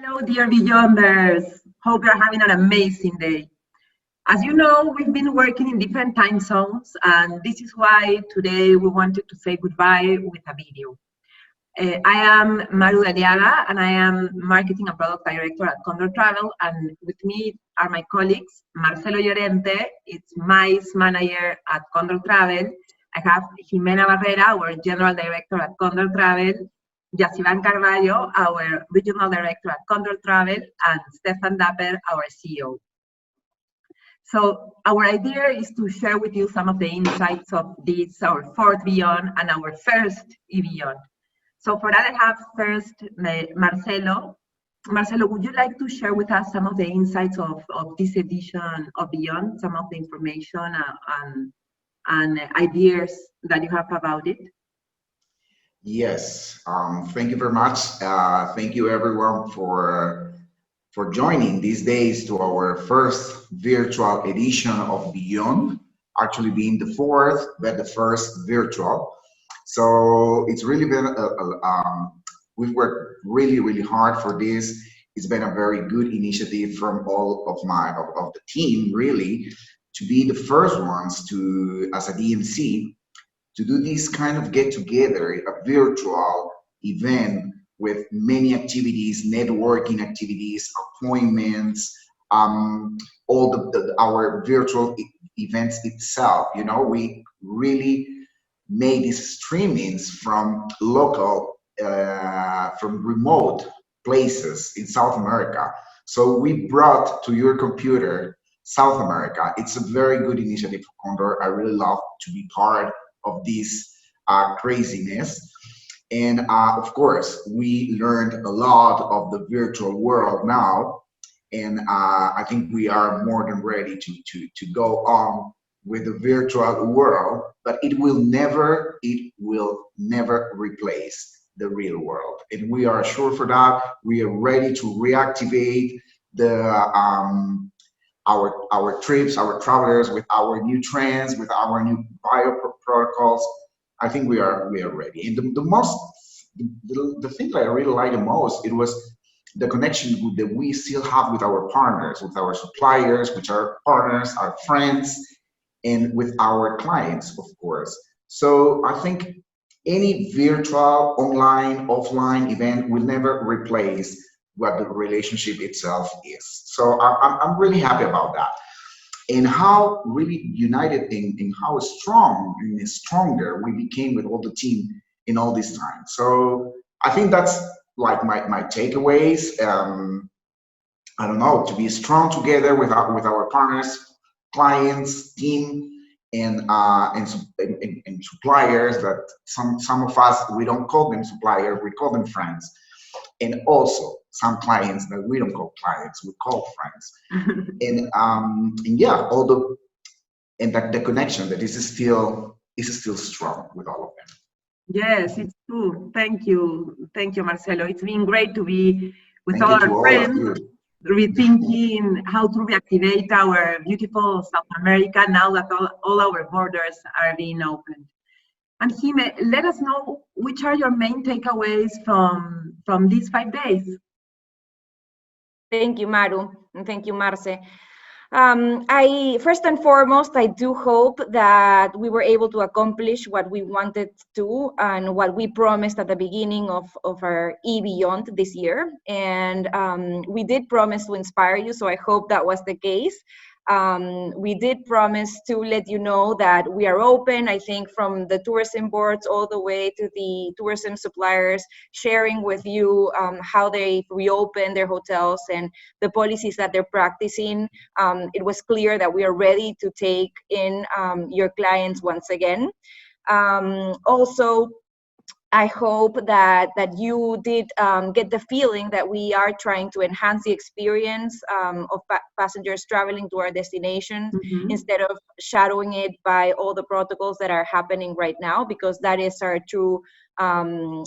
Hello, dear Beyonders. Hope you're having an amazing day. As you know, we've been working in different time zones, and this is why today we wanted to say goodbye with a video. I am Maru Daliaga, and I am Marketing and Product Director at Condor Travel, and with me are my colleagues, Marcelo Llorente, it's MICE Manager at Condor Travel. I have Jimena Barrera, our General Director at Condor Travel, Yasivan Carvalho, our Regional Director at Condor Travel, and Stefan Dapper, our CEO. So our idea is to share with you some of the insights of this, our fourth Beyond and our first eBeyond. So for that, I have first Marcelo. Marcelo, would you like to share with us some of the insights of this edition of Beyond, some of the information and ideas that you have about it? Yes, thank you very much. Thank you everyone for joining these days to our first virtual edition of Beyond, actually being the fourth, but the first virtual. So it's really been, we've worked really hard for this. It's been a very good initiative from all of the team, really, to be the first ones to, as a DMC, to do this kind of get together, a virtual event with many activities, networking activities, appointments, all our virtual events itself. You know, we really made these streamings from local, from remote places in South America. So we brought to your computer South America. It's a very good initiative for Condor. I really love to be part of this craziness. And of course, we learned a lot of the virtual world now. And I think we are more than ready to go on with the virtual world, but it will never replace the real world. And we are sure for that. We are ready to reactivate our trips, our travelers with our new trends, with our new bio protocols. I think we are ready. And the thing that I really like the most, it was the connection that we still have with our partners, with our suppliers, with our partners, our friends, and with our clients, of course. So I think any virtual, online, offline event will never replace what the relationship itself is. So I'm really happy about that. And how really united and how strong and stronger we became with all the team in all this time. So I think that's like my takeaways. I don't know, to be strong together with our partners, clients, team, and suppliers. That some of us, we don't call them suppliers, we call them friends. And also some clients that we don't call clients, we call friends. And yeah, the connection that is still strong with all of them. Yes, it's true. Thank you, Marcelo. It's been great to be with Thank all our friends, rethinking how to reactivate our beautiful South America now that all our borders are being opened. And Jime, let us know which are your main takeaways from these 5 days. Thank you, Maru, and thank you, Marce. I first and foremost, I do hope that we were able to accomplish what we wanted to and what we promised at the beginning of our eBeyond this year. And we did promise to inspire you, so I hope that was the case. We did promise to let you know that we are open, I think, from the tourism boards all the way to the tourism suppliers, sharing with you how they reopen their hotels and the policies that they're practicing. It was clear that we are ready to take in your clients once again. Also, I hope that you did get the feeling that we are trying to enhance the experience of passengers traveling to our destination, instead of shadowing it by all the protocols that are happening right now, because that is our true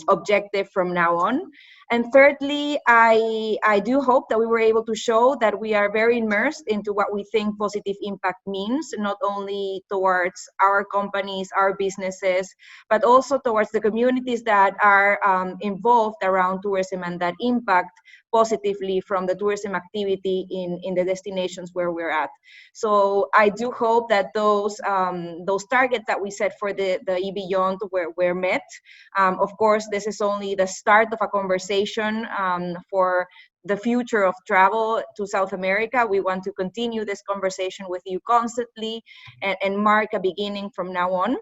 objective from now on. And thirdly, I do hope that we were able to show that we are very immersed into what we think positive impact means, not only towards our companies, our businesses, but also towards the communities that are involved around tourism and that impact positively from the tourism activity in the destinations where we're at. So I do hope that those targets that we set for the eBeyond were met. Of course, this is only the start of a conversation for the future of travel to South America. We want to continue this conversation with you constantly and mark a beginning from now on.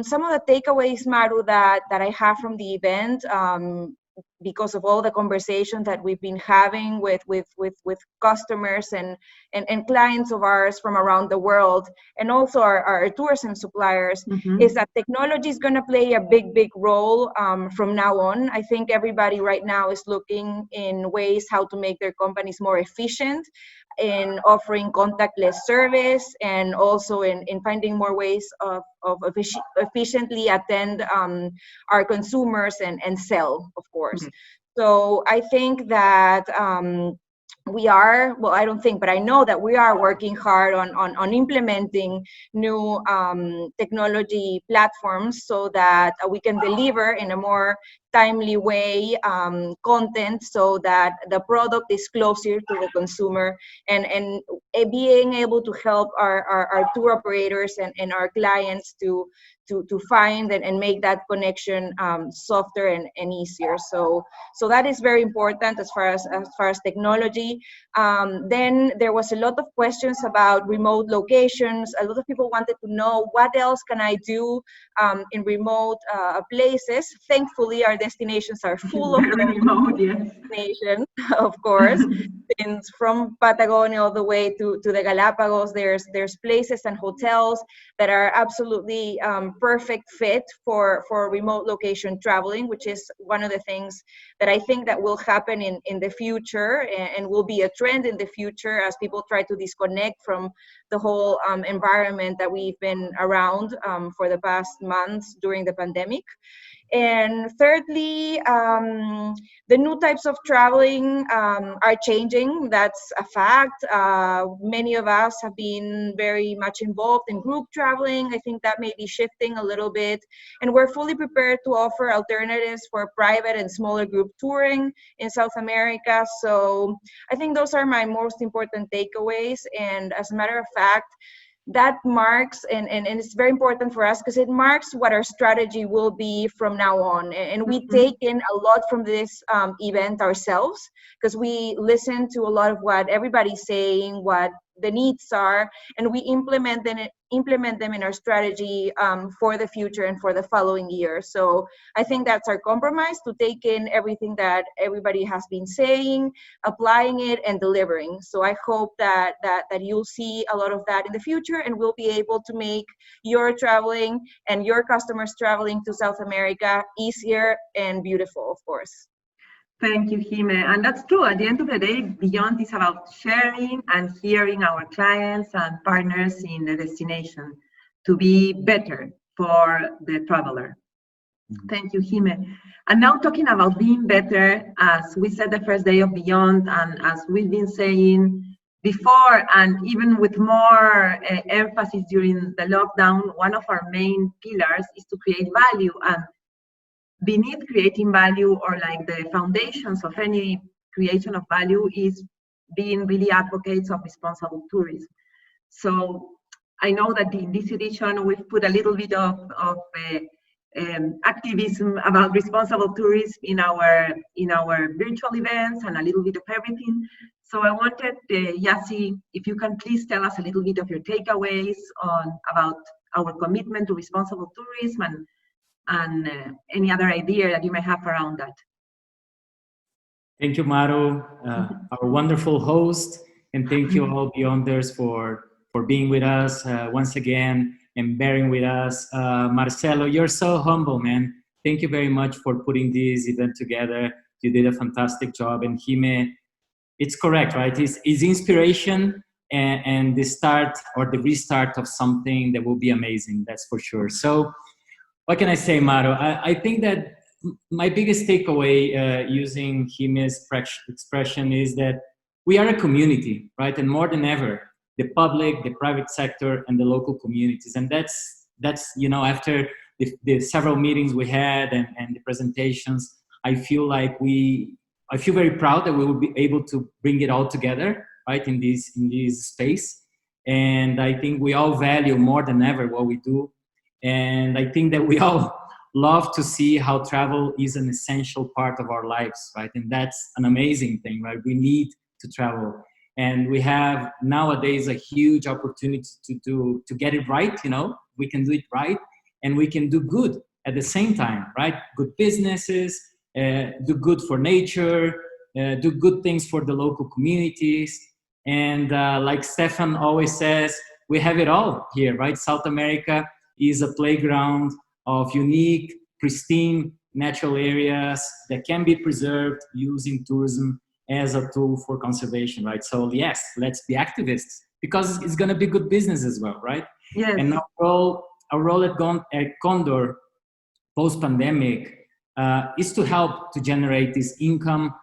Some of the takeaways, Maru, that I have from the event, because of all the conversations that we've been having with customers and clients of ours from around the world, and also our tourism suppliers, is that technology is going to play a big role from now on. I think everybody right now is looking in ways how to make their companies more efficient in offering contactless service, and also in finding more ways of efficiently attend our consumers and sell, of course. So I think that we are, well, I don't think, but I know that we are working hard on implementing new technology platforms so that we can deliver in a more timely way content, so that the product is closer to the consumer, and being able to help our tour operators and our clients to find and make that connection softer and easier. So that is very important as far as technology. Then there was a lot of questions about remote locations. A lot of people wanted to know, what else can I do in remote places? Thankfully, our destinations are full of remote destinations, of course. Since from Patagonia all the way to the Galapagos, there's places and hotels that are absolutely perfect fit for remote location traveling, which is one of the things that I think that will happen in the future, and will be a trend in the future as people try to disconnect from the whole environment that we've been around for the past months during the pandemic. And thirdly, the new types of traveling are changing. That's a fact. Many of us have been very much involved in group traveling. I think that may be shifting a little bit. And we're fully prepared to offer alternatives for private and smaller group touring in South America. So I think those are my most important takeaways. And as a matter of fact, that marks, and it's very important for us because it marks what our strategy will be from now on. And we take in a lot from this event ourselves, because we listen to a lot of what everybody's saying, what the needs are, and we implement them in our strategy for the future and for the following year. So I think that's our compromise, to take in everything that everybody has been saying, applying it and delivering. So I hope that you'll see a lot of that in the future, and we'll be able to make your traveling and your customers traveling to South America easier and beautiful, of course. Thank you, Jime. And that's true. At the end of the day, Beyond is about sharing and hearing our clients and partners in the destination to be better for the traveler. Thank you, Jime. And now talking about being better, as we said the first day of Beyond, and as we've been saying before, and even with more emphasis during the lockdown, one of our main pillars is to create value. And beneath creating value, or like the foundations of any creation of value, is being really advocates of responsible tourism. So I know that in this edition we've put a little bit of activism about responsible tourism in our virtual events, and a little bit of everything. So I wanted, Yassi, if you can please tell us a little bit of your takeaways about our commitment to responsible tourism, and any other idea that you may have around that. Thank you, Maru, our wonderful host, and thank you all Beyonders for being with us once again and bearing with us. Marcelo, you're so humble, man. Thank you very much for putting this event together. You did a fantastic job. And Jime, it's correct, right? It's inspiration and the start or the restart of something that will be amazing, that's for sure. So what can I say, Maru? I think that my biggest takeaway using Jime's expression is that we are a community, right? And more than ever, the public, the private sector, and the local communities. And that's after the several meetings we had and the presentations, I feel like we I feel very proud that we will be able to bring it all together, right, in this space. And I think we all value more than ever what we do. And I think that we all love to see how travel is an essential part of our lives, right? And that's an amazing thing, right? We need to travel. And we have nowadays a huge opportunity to get it right, you know, we can do it right and we can do good at the same time, right? Good businesses, do good for nature, do good things for the local communities. And like Stefan always says, we have it all here, right? South America is a playground of unique, pristine natural areas that can be preserved using tourism as a tool for conservation, right? So yes, let's be activists because it's going to be good business as well, right? Yes. And our role at Condor post-pandemic is to help to generate this income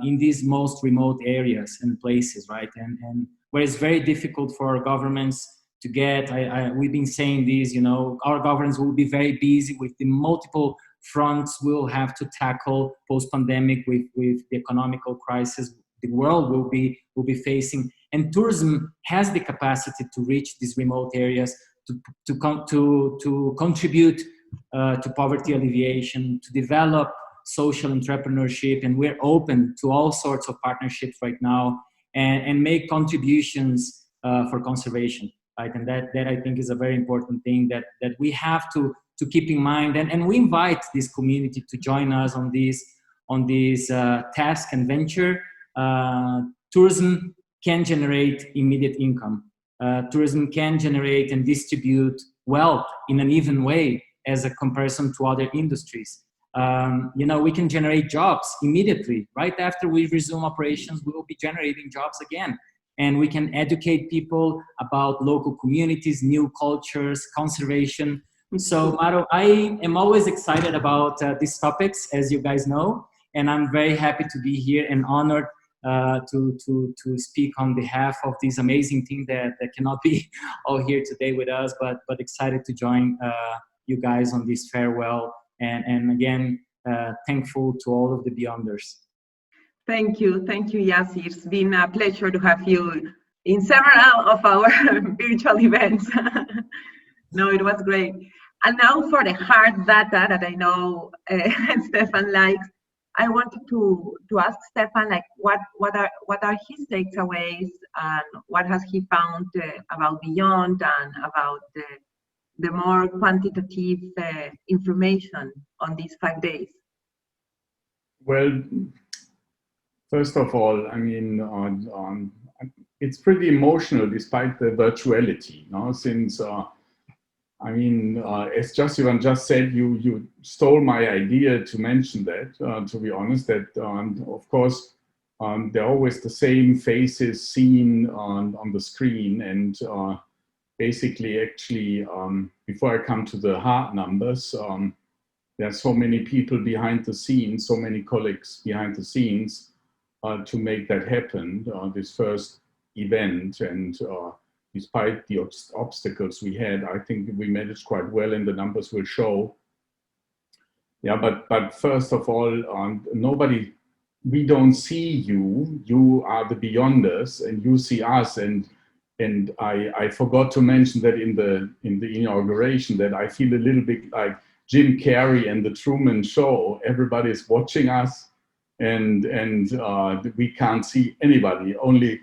in these most remote areas and places, right? And where it's very difficult for our governments to get, we've been saying this, you know, our governments will be very busy with the multiple fronts we'll have to tackle post-pandemic with the economical crisis the world will be facing. And tourism has the capacity to reach these remote areas, to contribute to poverty alleviation, to develop social entrepreneurship, and we're open to all sorts of partnerships right now and make contributions for conservation, right? And that I think is a very important thing that we have to keep in mind, and we invite this community to join us on this task and venture. Tourism can generate immediate income. Tourism can generate and distribute wealth in an even way as a comparison to other industries. You know, we can generate jobs immediately. Right after we resume operations, we will be generating jobs again. And we can educate people about local communities, new cultures, conservation. So, Maru, I am always excited about these topics, as you guys know, and I'm very happy to be here and honored to speak on behalf of this amazing team that cannot be all here today with us, but excited to join you guys on this farewell. And again, thankful to all of the Beyonders. Thank you, Yassi. It's been a pleasure to have you in several of our virtual events. No, it was great. And now for the hard data that I know Stefan likes, I wanted to ask Stefan, like, what are his takeaways and what has he found about Beyond and about the more quantitative information on these 5 days? Well, first of all, I mean, it's pretty emotional despite the virtuality, no? Since I mean, as Josivan just said, you stole my idea to mention that, to be honest, that of course, there are always the same faces seen on the screen. And basically, actually, before I come to the hard numbers, there are so many people behind the scenes, so many colleagues behind the scenes to make that happen, this first event. And despite the obstacles we had, I think we managed quite well, and the numbers will show. Yeah, but first of all, we don't see you. You are the Beyonders, and you see us. And I forgot to mention that in the inauguration, that I feel a little bit like Jim Carrey and the Truman Show. Everybody is watching us, and we can't see anybody. Only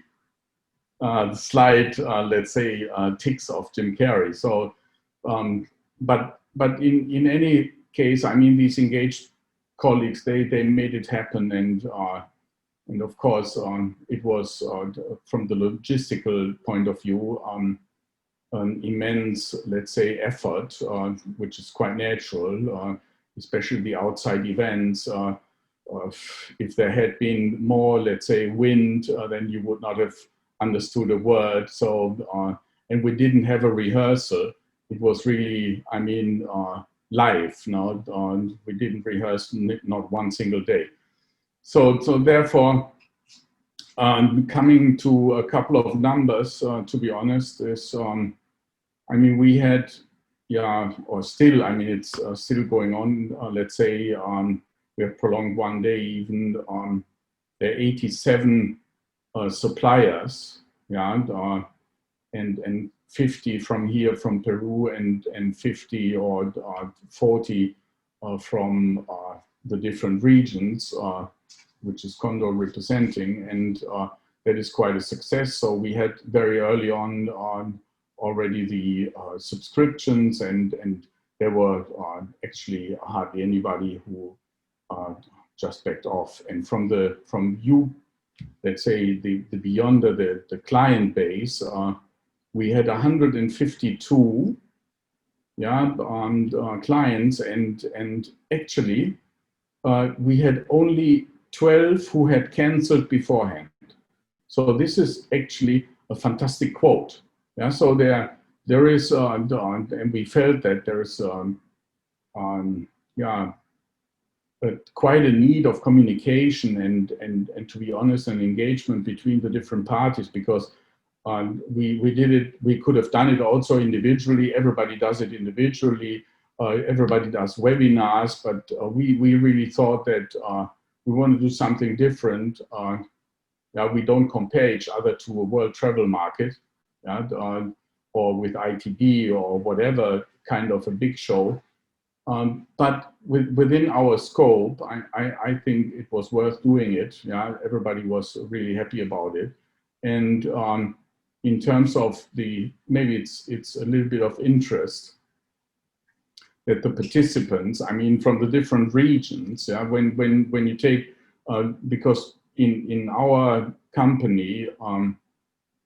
the slight, let's say, ticks of Jim Carrey. So, but in any case, I mean, these engaged colleagues, they made it happen, and of course, it was from the logistical point of view, an immense, let's say, effort, which is quite natural, especially the outside events. If there had been more, let's say, wind, then you would not have understood a word. So, and we didn't have a rehearsal. It was really, I mean, live. No, we didn't rehearse not one single day. So therefore, coming to a couple of numbers, to be honest, is, I mean, we had, yeah, or still, I mean, it's still going on. Let's say we have prolonged one day even. There are 87 suppliers, yeah, and 50 from here, from Peru, and 50 or 40 from the different regions, which is Condor representing, and that is quite a success. So we had very early on already the subscriptions, and there were actually hardly anybody who just backed off. And from you, let's say the beyond the client base, we had 152 clients, and actually we had only 12 who had canceled beforehand. So this is actually a fantastic quote. Yeah, so there is and we felt that there is quite a need of communication and to be honest, an engagement between the different parties, because we did it. We could have done it also individually. Everybody does it individually. Everybody does webinars, but we really thought that we want to do something different. We don't compare each other to a world travel market, or with ITB or whatever kind of a big show. But within our scope, I think it was worth doing it. Yeah, everybody was really happy about it, and in terms of maybe it's a little bit of interest that the participants, I mean, from the different regions, yeah, when you take, because in our company,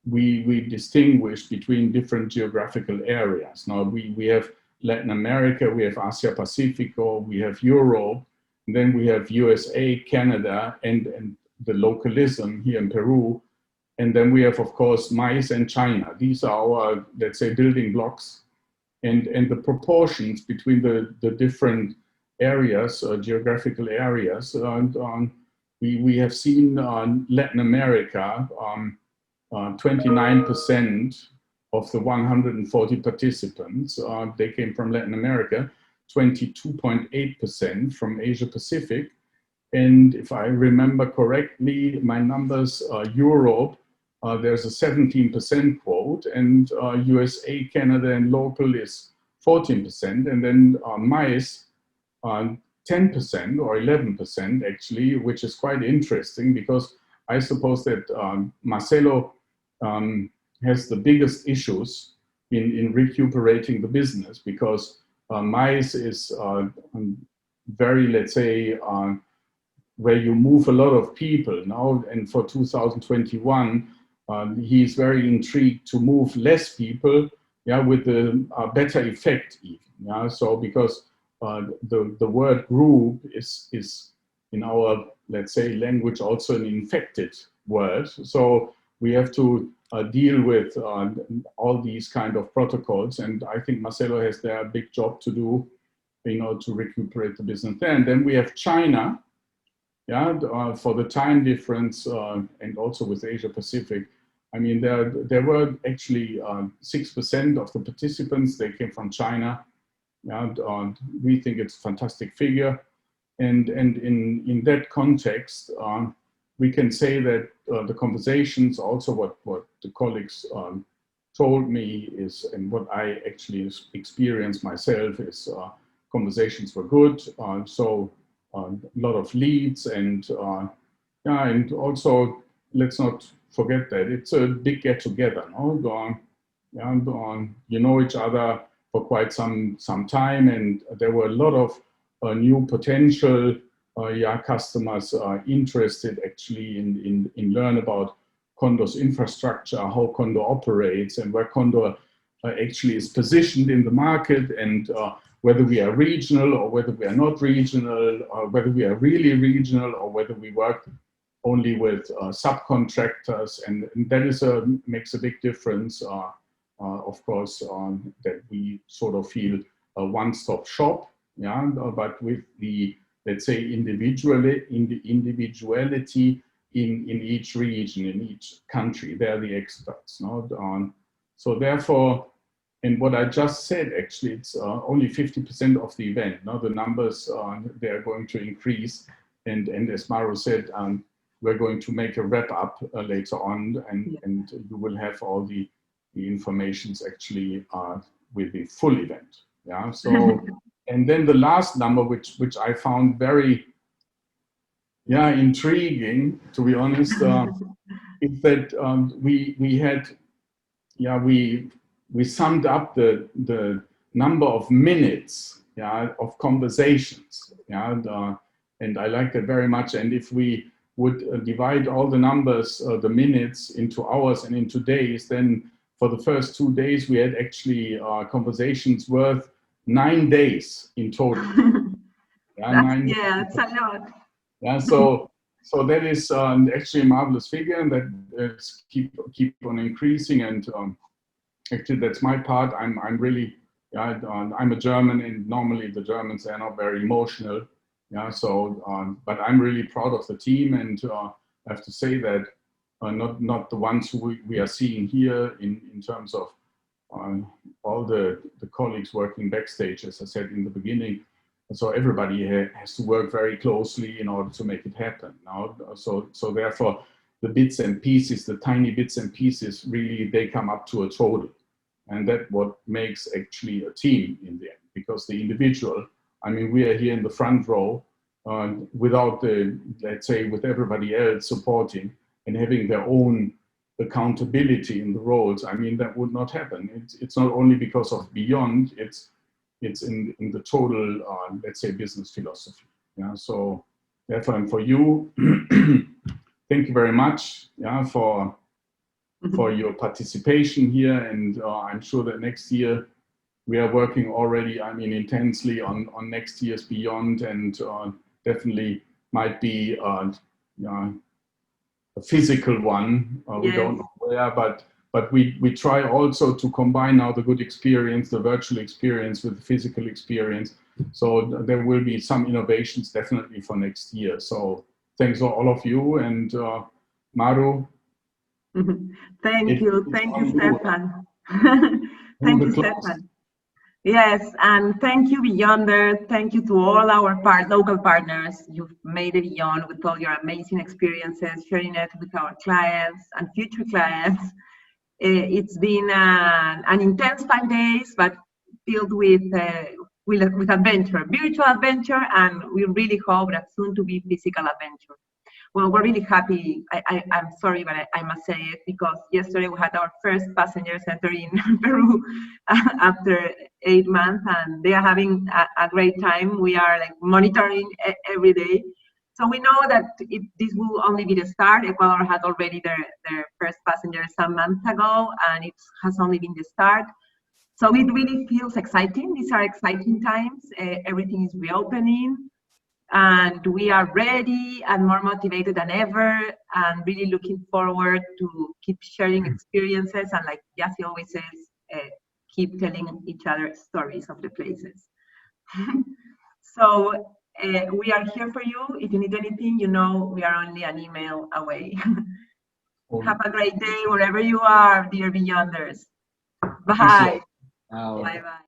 we distinguish between different geographical areas. Now we have Latin America, we have Asia Pacifico, we have Europe, and then we have USA, Canada, and the localism here in Peru. And then we have, of course, MICE and China. These are our, let's say, building blocks. And the proportions between the different areas, geographical areas, we have seen Latin America, 29% of the 140 participants, they came from Latin America, 22.8% from Asia Pacific. And if I remember correctly, my numbers, Europe, there's a 17% quote, and USA, Canada, and local is 14%, and then MICE, 10% or 11% actually, which is quite interesting, because I suppose that Marcelo has the biggest issues in recuperating the business, because MICE is very, let's say, where you move a lot of people now, and for 2021, he's very intrigued to move less people, yeah, with a better effect even, yeah. So because the word group is in our, let's say, language also an infected word. So we have to deal with all these kind of protocols, and I think Marcelo has there a big job to do, you know, to recuperate the business there. And then we have China, yeah, for the time difference, and also with Asia Pacific. I mean, there were actually 6% of the participants, they came from China. Yeah, we think it's a fantastic figure. And in that context, we can say that the conversations, also what the colleagues told me is, and what I actually experienced myself is, conversations were good. So a lot of leads, and yeah, and also let's not forget that it's a big get together. No? You know each other for quite some time, and there were a lot of new potential customers interested actually in learn about Condor's infrastructure, how Condor operates, and where Condor actually is positioned in the market, and whether we are regional or whether we are not regional, or whether we are really regional or whether we work only with subcontractors, and that is makes a big difference. Of course, that we sort of feel a one-stop shop, yeah, but with the, let's say, individuality in each region, in each country, they're the experts. No? So therefore, And what I just said, actually, it's only 50% of the event. Now the numbers, they are going to increase. And as Maru said, we're going to make a wrap up later on, and you will have all the informations actually with the full event. Yeah. So, and then the last number, which I found very, intriguing, to be honest, is that we summed up the number of minutes, of conversations, and I like that very much. And if we would divide all the numbers, the minutes, into hours and into days, then for the first 2 days we had actually conversations worth 9 days in total. That's a lot. Yeah, so that is actually a marvelous figure, and that keep on increasing. And actually, that's my part. I'm really, I'm a German, and normally the Germans are not very emotional. Yeah, so but I'm really proud of the team, and I have to say that not the ones who we are seeing here in terms of all the colleagues working backstage, as I said in the beginning. So everybody has to work very closely in order to make it happen. Now, so therefore, the bits and pieces, the tiny bits and pieces, really they come up to a total, and that's what makes actually a team in the end. Because the individual, I mean, we are here in the front row, without let's say, with everybody else supporting and having their own accountability in the roles. I mean, that would not happen. It's not only because of Beyond. It's in the total, let's say, business philosophy. Yeah. So therefore, and for you, thank you very much. Yeah, for your participation here, and I'm sure that next year we are working already, I mean, intensely on next year's Beyond, and definitely might be a physical one. We don't know where, but we try also to combine now the good experience, the virtual experience, with the physical experience. So there will be some innovations definitely for next year. So thanks all of you, and Maru. Thank you, Stefan. Thank you, Stefan. Yes, and thank you, Beyonder. Thank you to all our local partners. You've made it Beyond with all your amazing experiences, sharing it with our clients and future clients. It's been an intense 5 days, but filled with adventure, virtual adventure, and we really hope that soon to be physical adventure. Well, we're really happy. I'm sorry, but I must say it, because yesterday we had our first passengers enter in Peru after 8 months, and they are having a great time. We are like monitoring every day. So we know that this will only be the start. Ecuador had already their first passengers some months ago, and it has only been the start. So it really feels exciting. These are exciting times. Everything is reopening, and we are ready and more motivated than ever, and really looking forward to keep sharing experiences, and like Yassi always says, keep telling each other stories of the places. So we are here for you. If you need anything, you know we are only an email away. Have a great day wherever you are, dear Beyonders. Bye. Bye-bye.